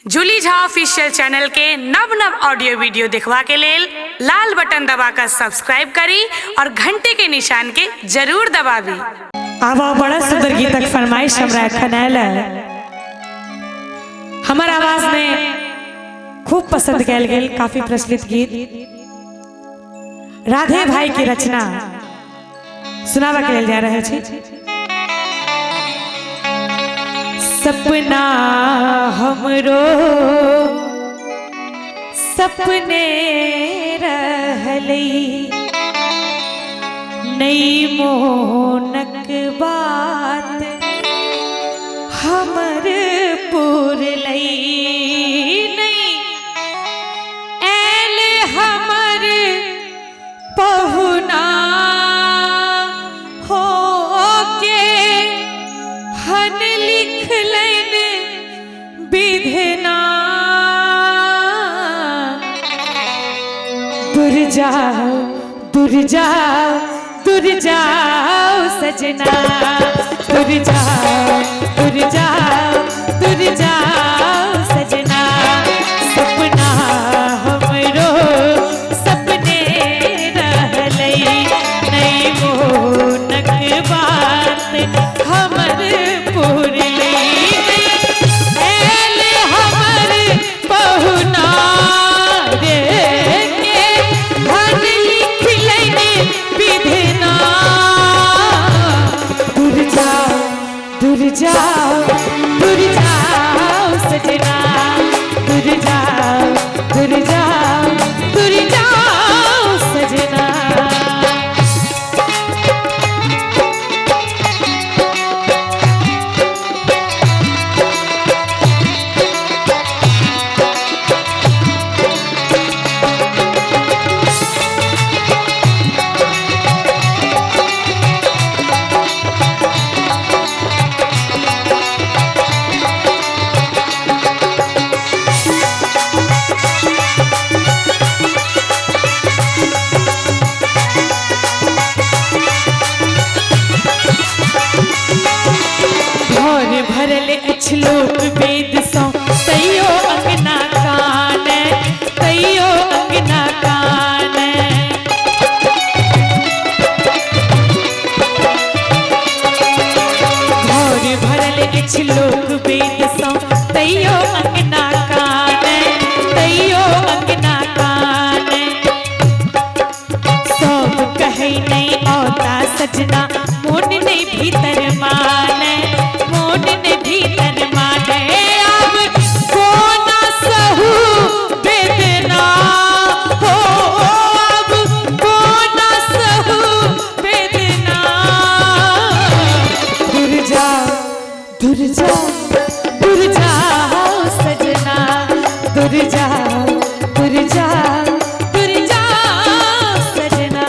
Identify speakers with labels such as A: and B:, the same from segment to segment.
A: Julie Jha official channel के नव नव ऑडियो वीडियो देखवा के लेल लाल बटन दबाकर सब्सक्राइब करी और घंटे के निशान के जरूर दबावी।
B: आवा बड़ा सुंदर गीतक फरमाइश हमरा खनायल हमर आवाज में खूब पसंद कल गेल, काफी प्रचलित गीत राधे भाई की रचना सुनावा के लेल जा रहे छी। सपना हमरो सपने रहलई, नई मोनक बात हमर पुरलई, नहीं ऐल हमर पहुना हो के हन लिख लेन विधना। दूर जाओ दूर जाओ दूर जाओ सजना, दूर जाओ दूर जाओ दूर जाओ सजना। सपना हमरो सपने रहलई, नई मोनक बात हमर पुरलई, ऐल हमर पहुना रे के हन लिख लेने विधना। दूर जाओ दूर जाओ दूर जाओ सजना, दूर जाओ दूर जाओ दूर जाओ सजना। भरल अछलोक वेद सौ तैयो अंगना कान, तैयो अंगना कान। भोर भरल अछलोक वेद सौ तैयो अंगना कान, तैयो अंगना कान। सब कहे नहीं औता सजना, मोन नहीं भीतर माने, मोन ने भीतर माने। अब कोना सहू वेदना हो, अब कोना सहू वेदना। दूर जाओ दूर जाओ दूर जाओ सजना, दूर जाओ दूर जाओ दूर जाओ सजना।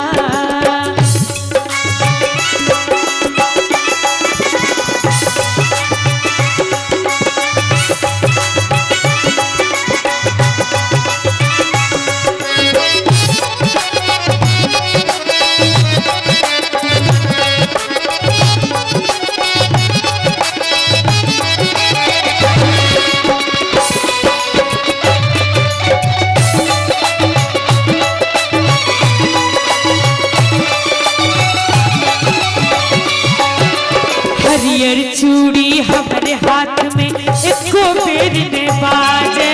B: हरियर चूड़ी हमारे हाथ में एको बेर ने बाजे,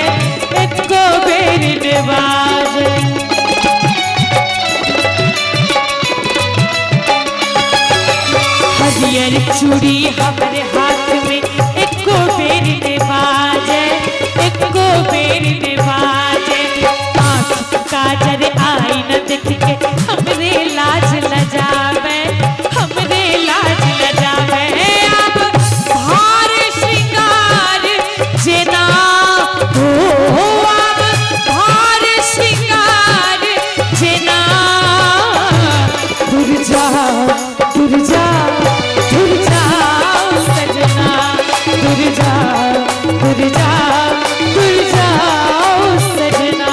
B: एको बेर ने बाजे। हरियर चूड़ी हमारे हाथ में एको बेर ने बाजे, एको बेर ने बाजे। आँख काजर आई न देख के हमरे लाज लजावे, हमरे लाज लजावे। जेना हो अब भार श्रृंगार जेना। दूर जाओ दूर जाओ दूर जाओ सजना, दूर जाओ दूर जाओ दूर जाओ सजना।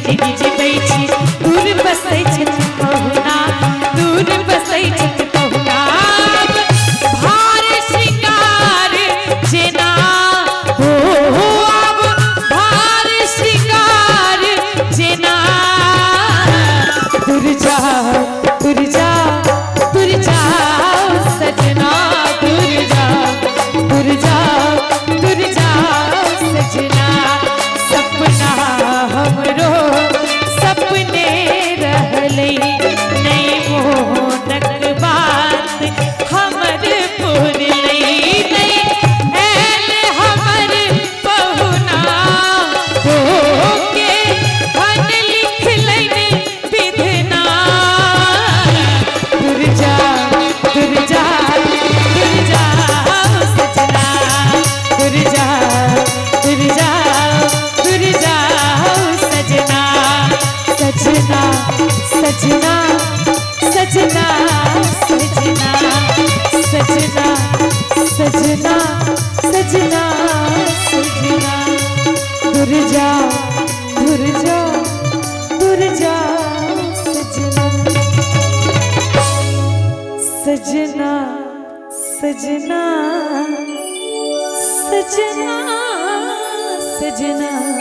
B: जिंदगी जीबै छी दूर बसै छथि कहुना, दूर बसै छथि कहुना। भार श्रृंगार जेना हो अब भार श्रृंगार जेना दूर जाओ दूर जाओ दूर जाओ सजना, दूर जाओ दूर जाओ दूर जाओ सजना। सपना हमरो सपने रहलै, नहीं मोहनक बात हमर पुरलै, नहीं ऐल हमर पहुना हो के धन लिखलनि विधना। दूर जाओ दूर जाओ दूर जाओ सजना, दूर जाओ दूर जाओ दूर जाओ सजना। सजना सजना सजना सजना सजना सजना सजना सजना। दूर जाओ दूर जाओ दूर जाओ सजना, सजना सजना सजना सजना।